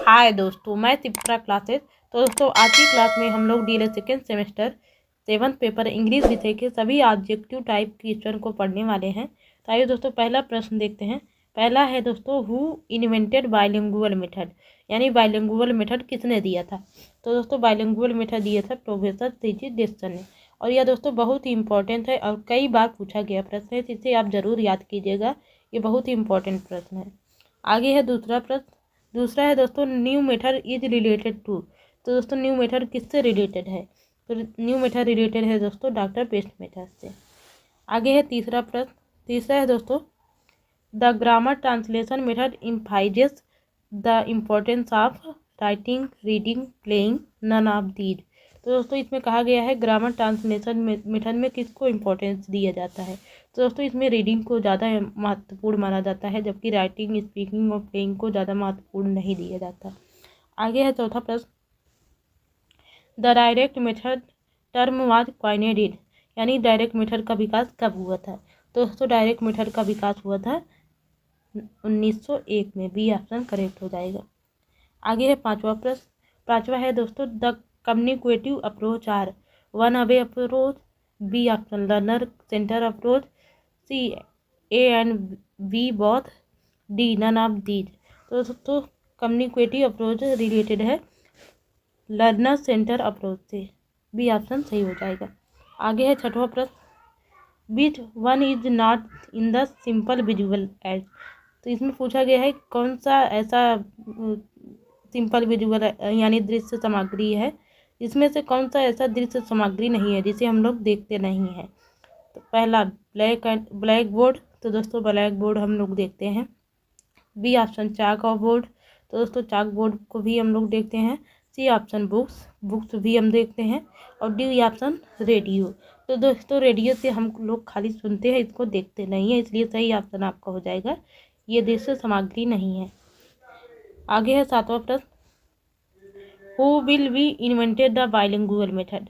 हाय दोस्तों, मैं तिप्रा क्लासेस। तो दोस्तों आज की क्लास में हम लोग DElEd second semester 7th paper English विषय के सभी ऑब्जेक्टिव टाइप क्वेश्चन को पढ़ने वाले हैं। तो आइए दोस्तों पहला प्रश्न देखते हैं। पहला है दोस्तों, हु इन्वेंटेड बाइलिंगुअल मेथड, यानी बाइलिंगुअल मेथड किसने दिया था। तो दोस्तों बाइलिंगुअल मेथड दिया था प्रोफेसर सीजी डिक्सन ने। और यह दोस्तों बहुत ही इंपॉर्टेंट है और कई बार पूछा गया प्रश्न है, इसे आप जरूर याद कीजिएगा। ये बहुत ही इंपॉर्टेंट प्रश्न है। आगे है दूसरा प्रश्न। दूसरा है दोस्तों, new method is related to. तो दोस्तों न्यू मेथड किससे रिलेटेड है। तो न्यू मेथड रिलेटेड है दोस्तों डॉक्टर पेस्ट मेथड से। आगे है तीसरा प्रश्न। तीसरा है दोस्तों, the grammar translation method emphasizes the importance of writing, reading, playing, none of these. तो दोस्तों इसमें कहा गया है ग्रामर ट्रांसलेशन मेथड में किसको इम्पोर्टेंस दिया जाता है। तो दोस्तों इसमें रीडिंग को ज़्यादा महत्वपूर्ण माना जाता है, जबकि राइटिंग, स्पीकिंग और प्लेइंग को ज़्यादा महत्वपूर्ण नहीं दिया जाता। आगे है चौथा प्रश्न, the direct method term was coined in, यानी डायरेक्ट मेथड का विकास कब हुआ था। तो दोस्तों डायरेक्ट मेथड का विकास हुआ था 1901 में। बी ऑप्शन करेक्ट हो जाएगा। आगे है पांचवा प्रश्न। पांचवा है दोस्तों, the communicative approach are one away approach, B option learner centre approach, C A and B both, D none of these. तो दोस्तों कम्युनिकेटिव अप्रोच रिलेटेड है लर्नर सेंटर अप्रोच से। बी ऑप्शन सही हो जाएगा। आगे है छठवां प्रश्न, which one is not in the simple visual aid. तो इसमें पूछा गया है कौन सा ऐसा सिंपल विजुअल यानी दृश्य सामग्री है, इसमें से कौन सा ऐसा दृश्य सामग्री नहीं है जिसे हम लोग देखते नहीं हैं। तो पहला ब्लैक बोर्ड। तो दोस्तों ब्लैक बोर्ड हम लोग देखते हैं। बी ऑप्शन चाक और बोर्ड। तो दोस्तों चाक बोर्ड को भी हम लोग देखते हैं। सी ऑप्शन बुक्स भी हम देखते हैं। और डी ऑप्शन रेडियो। तो दोस्तों रेडियो से हम लोग खाली सुनते हैं, इसको देखते नहीं है, इसलिए सही ऑप्शन आपका हो जाएगा, ये दृश्य सामग्री नहीं है। आगे है सातवां प्रश्न, who will be invented the bilingual method.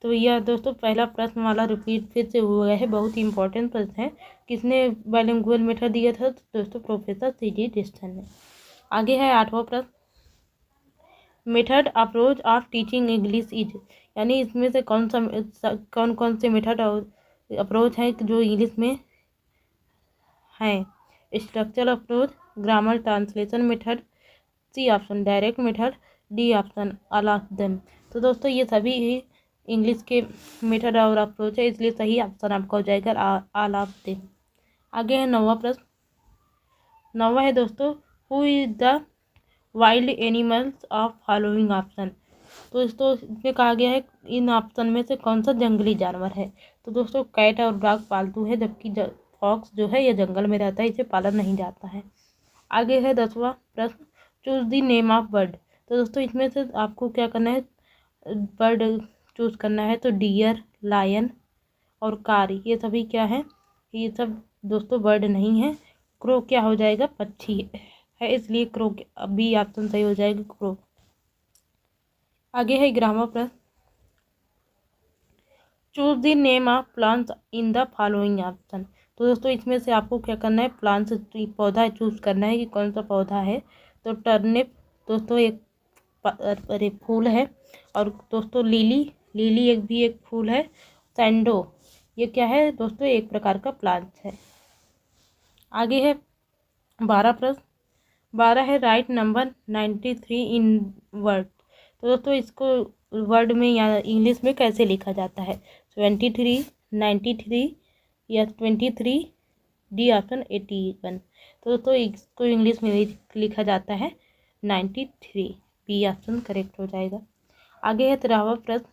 तो यह दोस्तों पहला प्रश्न वाला रिपीट फिर से हुआ है, बहुत ही इंपॉर्टेंट प्रश्न है। किसने बाइलिंगुअल मेथड दिया था। तो दोस्तों प्रोफेसर सीजी डिक्सन ने। आगे है आठवां प्रश्न, method approach of teaching English is, यानी इसमें से कौन कौन से मेथड और अप्रोच है जो इंग्लिश में हैं। Structural approach, grammar translation method, C option direct method, D option all of them. तो दोस्तों ये सभी ही इंग्लिश के मेथड और अप्रोच है, इसलिए सही ऑप्शन आपका हो जाएगा ऑल ऑफ देम। आगे है नौवां प्रश्न। नौवां है दोस्तों, who is the wild animals of following option. तो दोस्तों इसमें कहा गया है इन ऑप्शन में से कौन सा जंगली जानवर है। तो दोस्तों कैट और डॉग पालतू है, जबकि फॉक्स जो है ये जंगल में रहता है, इसे पाला नहीं जाता है। आगे है 10वां प्रश्न, choose the name of bird. तो दोस्तों इसमें से आपको क्या करना है, बर्ड चूज करना है। तो डियर, लायन और कार, ये सभी क्या है, ये सब दोस्तों बर्ड नहीं है। क्रो क्या हो जाएगा, पक्षी है, इसलिए क्रो बी ऑप्शन सही हो जाएगा, क्रो। आगे है 11वां प्रश्न, choose the name of plants in the following option. तो दोस्तों इसमें से आपको क्या करना है, प्लांट्स पौधा चूज करना है कि कौन सा पौधा है। तो टर्निप दोस्तों एक फूल है। और दोस्तों लिली एक फूल है। सैंडो ये क्या है दोस्तों, एक प्रकार का प्लांट है। आगे है 12 प्रश्न। 12 है राइट नंबर 93 इन वर्ड। तो दोस्तों इसको वर्ड में या इंग्लिश में कैसे लिखा जाता है। 23, 93 या 23, डी ऑप्शन 81। तो दोस्तों इसको इंग्लिश में लिखा जाता है 93। बी ऑप्शन करेक्ट हो जाएगा। आगे है 13वां प्रश्न,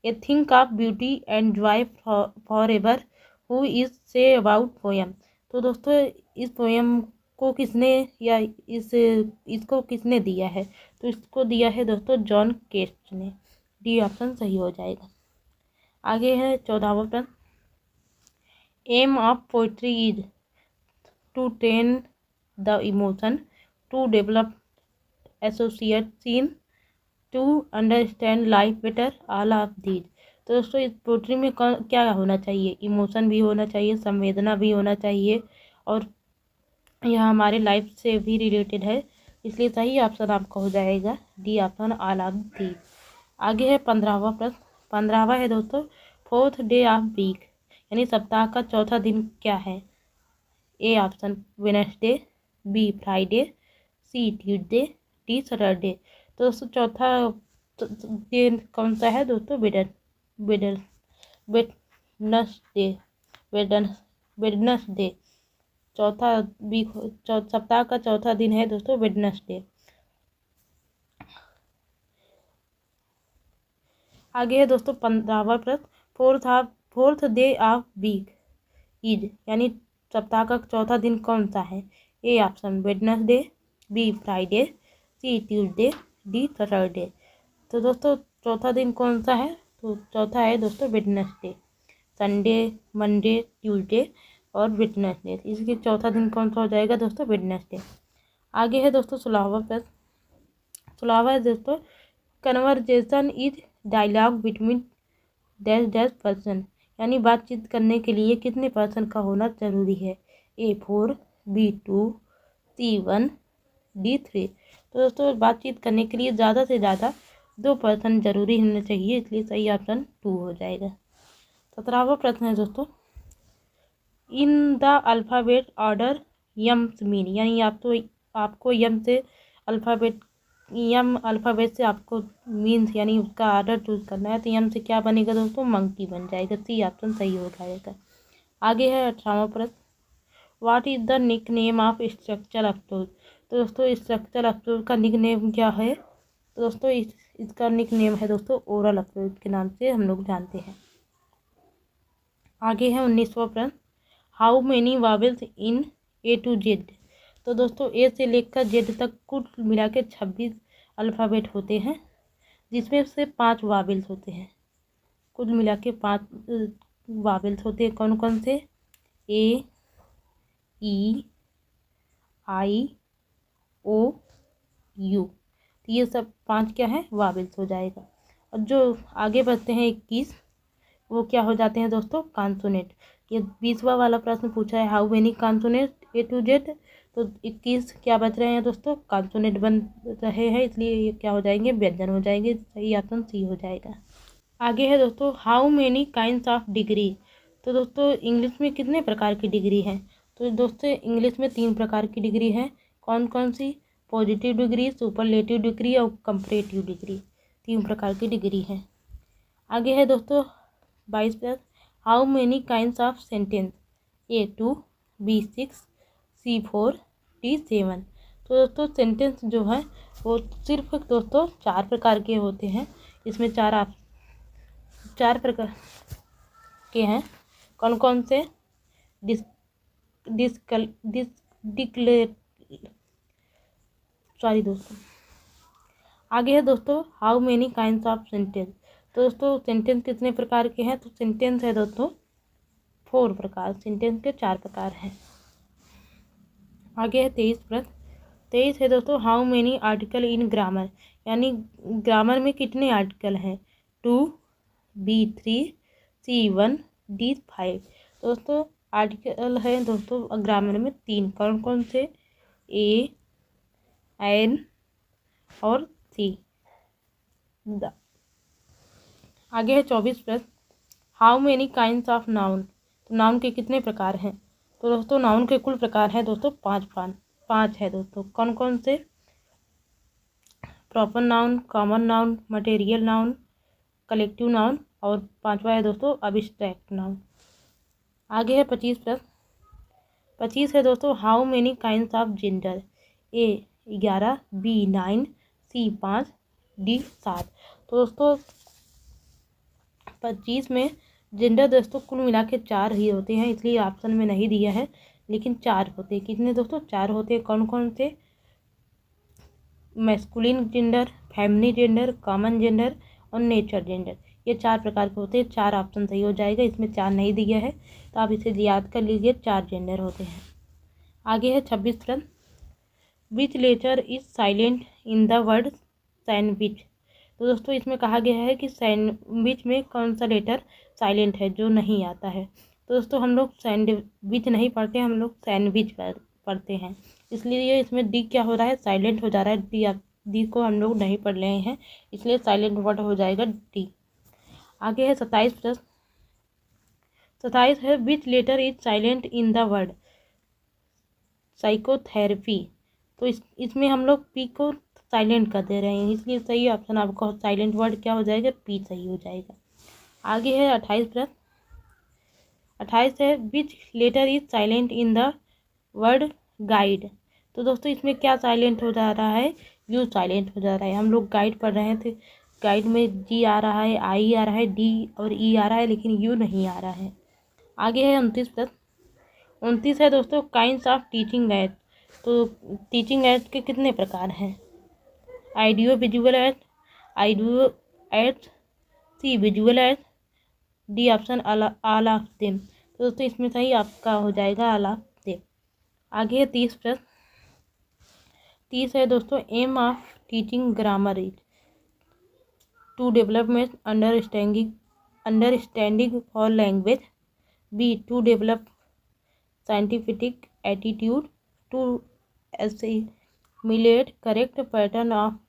a thing of beauty and joy forever, who is say about poem. तो दोस्तों इस पोएम को किसने या इसको किसने दिया है। तो इसको दिया है दोस्तों जॉन केट्स ने। डी ऑप्शन सही हो जाएगा। आगे है 14वां प्रश्न, aim of poetry is to train the emotion, to develop association, to understand life better, all of these. तो दोस्तों इस पोइट्री में क्या होना चाहिए, इमोशन भी होना चाहिए, संवेदना भी होना चाहिए, और यह हमारे लाइफ से भी रिलेटेड है। इसलिए सही ऑप्शन आपका हो जाएगा D option all of these. आगे है 15वां प्रश्न। 15वां है दोस्तों, फोर्थ डे ऑफ वीक यानी सप्ताह का चौथा दिन क्या है? A option Wednesday, B Friday, C Tuesday, D Saturday. तो दोस्तों चौथा दिन कौन सा है दोस्तों? वेडनेसडे, वेडनेसडे चौथा वीक सप्ताह का चौथा दिन है दोस्तों वेडनेसडे। आगे है दोस्तों 15वां प्रश्न, fourth day of week is यानी सप्ताह का चौथा दिन कौन सा है? A option Wednesday, B Friday, C Tuesday, D Saturday. तो दोस्तों चौथा दिन कौन सा है? तो चौथा है दोस्तों वेडनेसडे। संडे, मंडे, ट्यूसडे और वेडनेसडे, इसके चौथा दिन कौन सा हो जाएगा दोस्तों? वेडनेसडे। आगे है दोस्तों 16वां प्रश्न। 16वां है दोस्तों, conversation is dialogue between dash dash person यानी बातचीत करने के लिए कितने पर्सन का होना जरूरी है? ए 4, बी 2, सी 1, डी 3। तो दोस्तों बातचीत करने के लिए ज़्यादा से ज़्यादा 2 पर्सन जरूरी होने चाहिए, इसलिए सही ऑप्शन 2 हो जाएगा। 17वां प्रश्न है दोस्तों, in the alphabet order Young's mean यानी आपको यम से अल्फ़ाबेट से आपको मीन्स यानी उसका ऑर्डर चूज करना है। तो यम से क्या बनेगा दोस्तों? मंकी बन जाएगा। सी ऑप्शन सही हो जाएगा। आगे है 18वां प्रश्न, what is the nickname of structure approach. तो दोस्तों स्ट्रक्चर अप्रोच का निक नेम क्या है? तो दोस्तों इसका निक नेम है दोस्तों ओरल अप्रोच के नाम से हम लोग जानते हैं। आगे है 19वां प्रश्न, how many vowels in A to Z. तो दोस्तों ए से लेकर जेड तक कुल मिला के 26 अल्फ़ाबेट होते हैं, जिसमें से 5 वावेल्स होते हैं। कुल मिला के 5 वावेल्स होते हैं। कौन कौन से? ए, ई, आई, ओ, यू। तो ये सब 5 क्या है? वावेल्स हो जाएगा। और जो आगे बढ़ते हैं 21, वो क्या हो जाते हैं दोस्तों? कॉन्सोनेंट। ये 20वां वाला प्रश्न पूछा है how many consonant A to Z. तो 21 क्या बच रहे हैं दोस्तों? कॉन्सोनेंट बन रहे हैं, इसलिए ये क्या हो जाएंगे? व्यंजन हो जाएंगे। सही ऑप्शन सी हो जाएगा। आगे है दोस्तों how many kinds of degree. तो दोस्तों इंग्लिश में कितने प्रकार की डिग्री है? तो दोस्तों इंग्लिश में 3 प्रकार की डिग्री है। कौन कौन सी? पॉजिटिव डिग्री, सुपरलेटिव डिग्री और कंपैरेटिव डिग्री। 3 प्रकार की डिग्री है। आगे है दोस्तों 22 plus, how many kinds of sentence? A 2, B 6, C 4, D 7। तो दोस्तों सेंटेंस जो है वो सिर्फ दोस्तों 4 प्रकार के होते हैं। इसमें 4 प्रकार के हैं। कौन कौन से? दोस्तों आगे है दोस्तों how many kinds of sentence. तो दोस्तों सेंटेंस कितने प्रकार के हैं? तो सेंटेंस है दोस्तों 4 प्रकार। सेंटेंस के 4 प्रकार हैं। आगे है 23 प्रश्न। 23 है दोस्तों how many article in grammar यानी ग्रामर में कितने आर्टिकल हैं? 2, बी 3, सी 1, डी 5। दोस्तों आर्टिकल है दोस्तों ग्रामर में 3। कौन कौन से? ए, एन और सी। आगे है 24 प्रश्न, how many kinds of noun. तो नाउन के कितने प्रकार हैं? तो दोस्तों नाउन के कुल प्रकार हैं दोस्तों 5 है दोस्तों। कौन कौन से? Proper noun, common noun, material noun, collective noun और 5वां है दोस्तों अब्स्ट्रैक्ट नाउन। आगे है 25 प्रश्न। 25 है दोस्तों how many kinds of gender. A 11, B 9, C 5, D 7। तो दोस्तों 25 में जेंडर दोस्तों कुल मिला के 4 ही होते हैं, इसलिए ऑप्शन में नहीं दिया है, लेकिन 4 होते हैं। कितने दोस्तों? 4 होते हैं। कौन कौन से? Masculine gender, feminine gender, common gender और नेचर जेंडर। ये 4 प्रकार के होते हैं। 4 ऑप्शन सही हो जाएगा। इसमें 4 नहीं दिया है, तो आप इसे याद कर लीजिए। 4 जेंडर होते हैं। आगे है 26 प्रश्न, which letter is silent in the word sandwich. तो दोस्तों इसमें कहा गया है कि सैंडविच में कौन सा लेटर साइलेंट है जो नहीं आता है। तो दोस्तों हम लोग सैंडविच नहीं पढ़ते, हम लोग सैंडविच पढ़ते हैं। इसलिए इसमें डी क्या हो रहा है, साइलेंट हो जा रहा है। डी को हम लोग नहीं पढ़ रहे हैं, इसलिए साइलेंट वर्ड हो जाएगा डी। आगे है 27 प्रश्न। 27 है which letter is silent in the word psychotherapy. तो इसमें हम लोग पी को साइलेंट कर दे रहे हैं, इसलिए सही ऑप्शन आपका साइलेंट वर्ड क्या हो जाएगा, पी सही हो जाएगा। आगे है 28 प्रश्न। 28 है which letter is silent in the word guide. तो दोस्तों इसमें क्या साइलेंट हो जा रहा है, यू साइलेंट हो जा रहा है। हम लोग गाइड पढ़ रहे थे, गाइड में जी आ रहा है, आई आ रहा है, डी और ई आ रहा है, लेकिन यू नहीं आ रहा है। आगे है 29 प्रश्न। 29 है दोस्तों काइंड्स ऑफ टीचिंग एड। तो टीचिंग एड के कितने प्रकार हैं, audio visual aid, audio aid, C visual aid, D option all of them. तो दोस्तों इसमें सही आपका हो जाएगा ऑल ऑफ देम। आगे है 30 प्रश्न। 30 है दोस्तों aim of teaching grammar is to development understanding for language, B to develop scientific attitude, to assimilate correct pattern of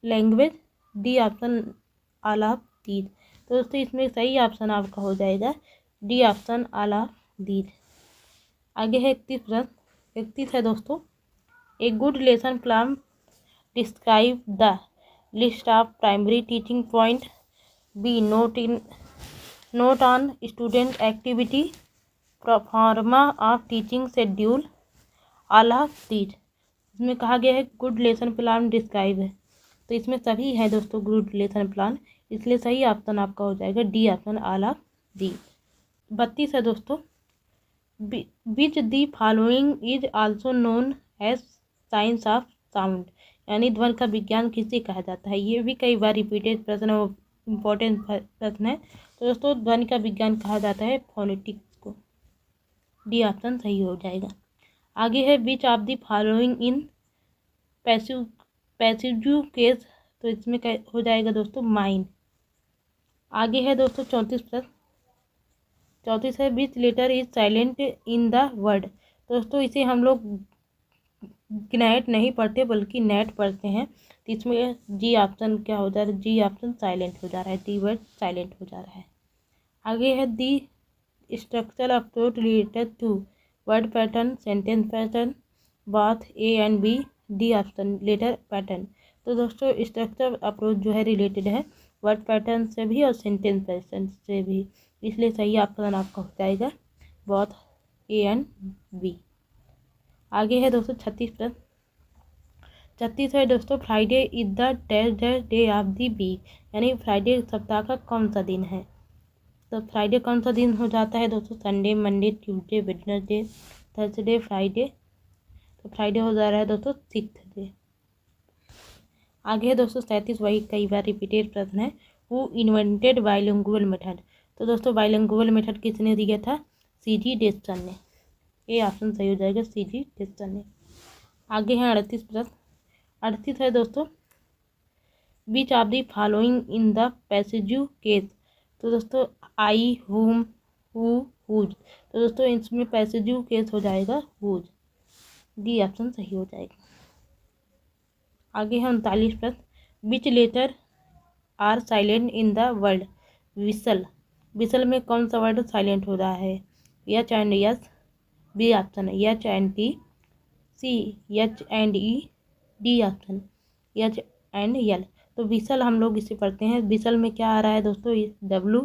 language, D option all of these. तो दोस्तों इसमें सही ऑप्शन आपका हो जाएगा D option all of these. आगे है 31 प्रश्न। 31 है दोस्तों A good lesson plan describe the list of primary teaching point, B note on student activity, proforma of teaching schedule, all of these. इसमें कहा गया है गुड लेसन प्लान डिस्क्राइब है, तो इसमें सभी है दोस्तों गुड लेसन प्लान, इसलिए सही ऑप्शन आपका हो जाएगा D option all of these. 32 है दोस्तों which the following is also known as science of sound, यानी ध्वनि का विज्ञान किसे कहा जाता है। ये भी कई बार रिपीटेड प्रश्न है, इम्पोर्टेंट प्रश्न है। तो दोस्तों ध्वनि का विज्ञान कहा जाता है फोनेटिक्स को, डी ऑप्शन सही हो जाएगा। आगे है which of the following in passive case, तो इसमें हो जाएगा दोस्तों माइन। आगे है दोस्तों 34 प्रश्न। 34 है which letter is silent in the word. दोस्तों इसे हम लोग ग्नैट नहीं पढ़ते बल्कि नेट पढ़ते हैं, तो इसमें जी ऑप्शन क्या हो जा रहा है, जी ऑप्शन साइलेंट हो जा रहा है, डी वर्ड साइलेंट हो जा रहा है। आगे है the structural approach related to word pattern, sentence pattern, both A and B, D option letter pattern. तो दोस्तों स्ट्रक्चर अप्रोच जो है रिलेटेड है वर्ड पैटर्न से भी और सेंटेंस पैटर्न से भी, इसलिए सही ऑप्शन आपका हो जाएगा बाथ ए एंड बी। आगे है दोस्तों 36 प्रश्न। 36 है दोस्तों Friday is the day of the week, यानी फ्राइडे सप्ताह का कौन सा दिन है। तो फ्राइडे कौन सा दिन हो जाता है दोस्तों, Sunday, Monday, Tuesday, Wednesday, Thursday, Friday. तो फ्राइडे हो जा रहा है दोस्तों 6th डे। आगे है दोस्तों 37, वही कई बार रिपीटेड प्रश्न है, हु इन्वेंटेड बाइलिंगुअल मेथड। तो दोस्तों बाइलिंगुअल मेथड किसने दिया था, C.G. डेस्टन ने, ये ऑप्शन सही हो जाएगा C.G. डेस्टन ने। आगे है 38 प्रश्न। 38 है दोस्तों which of the following in the passive case. तो दोस्तों आई, हुम, हु, हुज। तो दोस्तों इसमें पैसिव केस हो जाएगा हुज, डी ऑप्शन सही हो जाएगा। आगे है 39 प्रश्न which letter are silent in the word whistle. Whistle में कौन सा वर्ड साइलेंट हो रहा है, H and S, B option है H and T, C H and E, D option H and L. तो विसल हम लोग इसे पढ़ते हैं, विसल में क्या आ रहा है दोस्तों, डब्लू,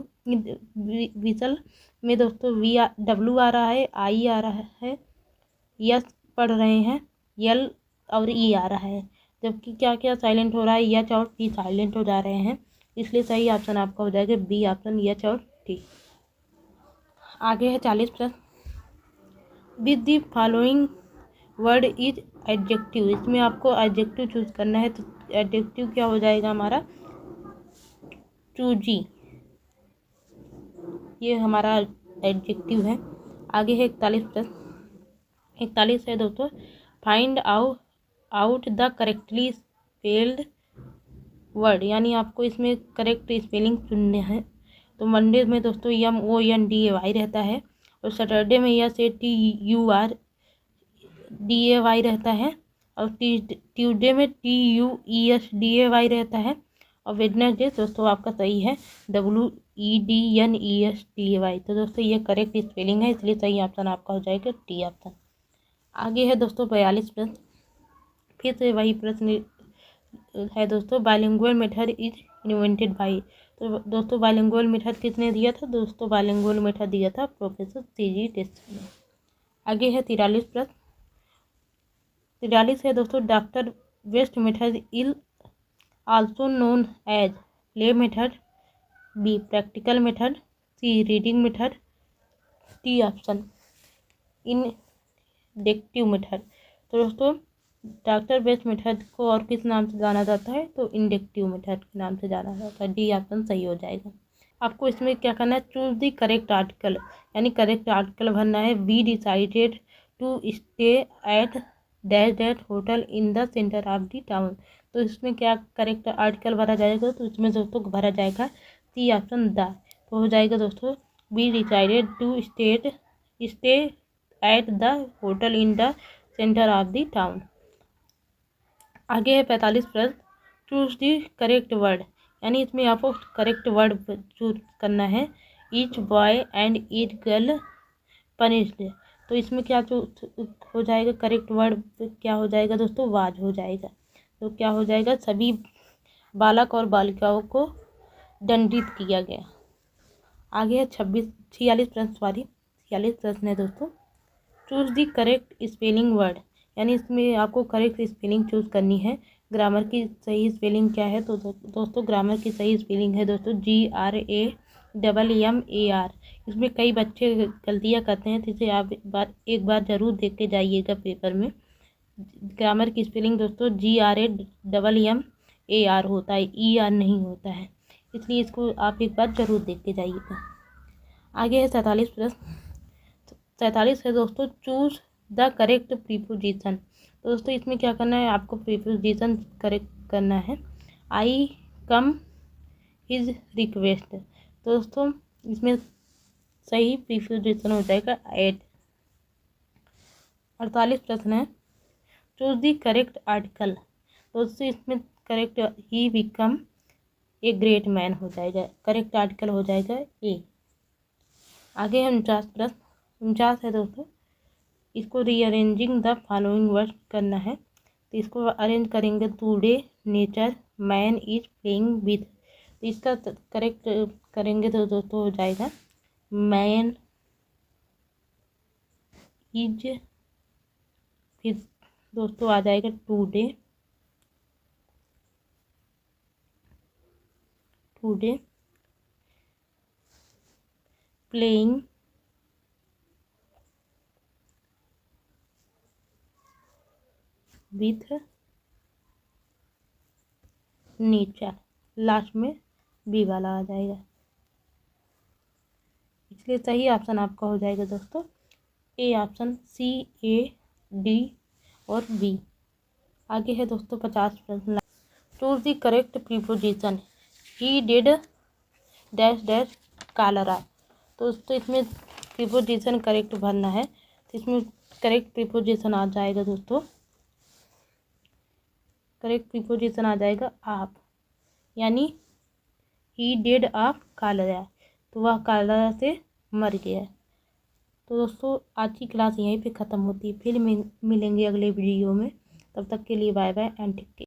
विसल में दोस्तों डब्लू आ रहा है, आई आ रहा है, यस पढ़ रहे हैं, यल और ई आ रहा है, जबकि क्या क्या साइलेंट हो रहा है, एच और टी साइलेंट हो जा रहे हैं, इसलिए सही ऑप्शन आपका हो जाएगा बी ऑप्शन एच और टी। आगे है 40 प्रश्न with the following word is adjective. इसमें आपको एडजेक्टिव चूज करना है, तो एडजेक्टिव क्या हो जाएगा हमारा, चूजी, ये हमारा एडजेक्टिव है। आगे है 41 प्रश्न। 41 है दोस्तों find out the correctly spelled word, यानी आपको इसमें करेक्ट स्पेलिंग चुनने हैं। तो मंडे में दोस्तों MONDAY रहता है, और सैटरडे में SATUR DAY रहता है, और ट्यूसडे में TUESDAY रहता है, और वेडनेसडे दोस्तों आपका सही है WEDNESDAY। तो दोस्तों ये करेक्ट स्पेलिंग है, इसलिए सही ऑप्शन आपका हो जाएगा टी ऑप्शन। आगे है दोस्तों 42 प्रश्न, फिर से वही प्रश्न है दोस्तों। Bilingual method is invented by. तो दोस्तों बाइलिंगुअल मेथड किसने दिया था? दोस्तों बाइलिंगुअल मेथड दिया था प्रोफेसर CG टेस्ट ने। आगे है 43 प्रश्न। 43 है दोस्तों, doctor West method is also known as play method, B practical method, C reading method, D option inductive method. तो दोस्तों डॉक्टर बेस्ट मेथड को और किस नाम से जाना जाता है? तो इंडक्टिव मेथड के नाम से जाना जाता है, D ऑप्शन सही हो जाएगा। आपको इसमें क्या करना है? चूज दी करेक्ट आर्टिकल, यानी करेक्ट आर्टिकल भरना है। We decided to stay at dash dash hotel in the centre of the town. तो इसमें क्या करेक्ट आर्टिकल भरा जाएगा? तो इसमें दोस्तों भरा जाएगा C ऑप्शन द। तो हो जाएगा दोस्तों we decided to stay at the hotel in the centre of the town. आगे है 45 प्रश्न। चूज दी करेक्ट वर्ड, यानी इसमें आपको करेक्ट वर्ड चूज करना है। Each boy and each girl punished. तो इसमें क्या हो जाएगा? करेक्ट वर्ड क्या हो जाएगा दोस्तों? वाज हो जाएगा। तो क्या हो जाएगा? सभी बालक और बालिकाओं को दंडित किया गया। आगे है 46 प्रश्न है दोस्तों। Choose the correct spelling word, यानी इसमें आपको करेक्ट स्पेलिंग चूज करनी है। ग्रामर की सही स्पेलिंग क्या है? तो दोस्तों ग्रामर की सही स्पेलिंग है दोस्तों GRAMMAR। इसमें कई बच्चे गलतियां करते हैं, जिसे आप एक बार ज़रूर देख के जाइएगा पेपर में। ग्रामर की स्पेलिंग दोस्तों GRAMMAR होता है, ER नहीं होता है, इसलिए इसको आप एक बार ज़रूर देख के जाइएगा। आगे है 47 प्रश्न। 47 है दोस्तों, चूज द करेक्ट प्रीपोजिशन। तो दोस्तों इसमें क्या करना है? आपको प्रीपोजिशन करेक्ट करना है। आई कम हिज रिक्वेस्ट। तो दोस्तों इसमें सही प्रीपोजिशन हो जाएगा एट। 48 प्रश्न है। Choose the correct article. तो दोस्तों इसमें correct he become a great man हो जाएगा, करेक्ट आर्टिकल हो जाएगा ए। आगे है 49 प्रश्न। 49 है दोस्तों, इसको रीअरेंजिंग द फॉलोइंग वर्ड करना है। तो इसको अरेंज करेंगे। Today nature man is playing with. तो इसका करेक्ट करेंगे तो दोस्तों हो जाएगा मैन इज, फिर दोस्तों आ जाएगा today playing with nature, last में बी वाला आ जाएगा, इसलिए सही ऑप्शन आपका हो जाएगा दोस्तों ए ऑप्शन, CAD और B। आगे है दोस्तों 50 प्रश्न। Choose the correct preposition. He did dash dash cholera. तो दोस्तों इसमें प्रीपोजिशन करेक्ट भरना है। तो इसमें करेक्ट प्रीपोजिशन आ जाएगा दोस्तों, करेक्ट प्रीपोजिशन आ जाएगा आप, यानी ही डिड ऑफ कॉलरा, तो वह कॉलरा से मर गया। तो दोस्तों आज की क्लास यहीं पे ख़त्म होती है, फिर मिलेंगे अगले वीडियो में। तब तक के लिए bye bye and take care.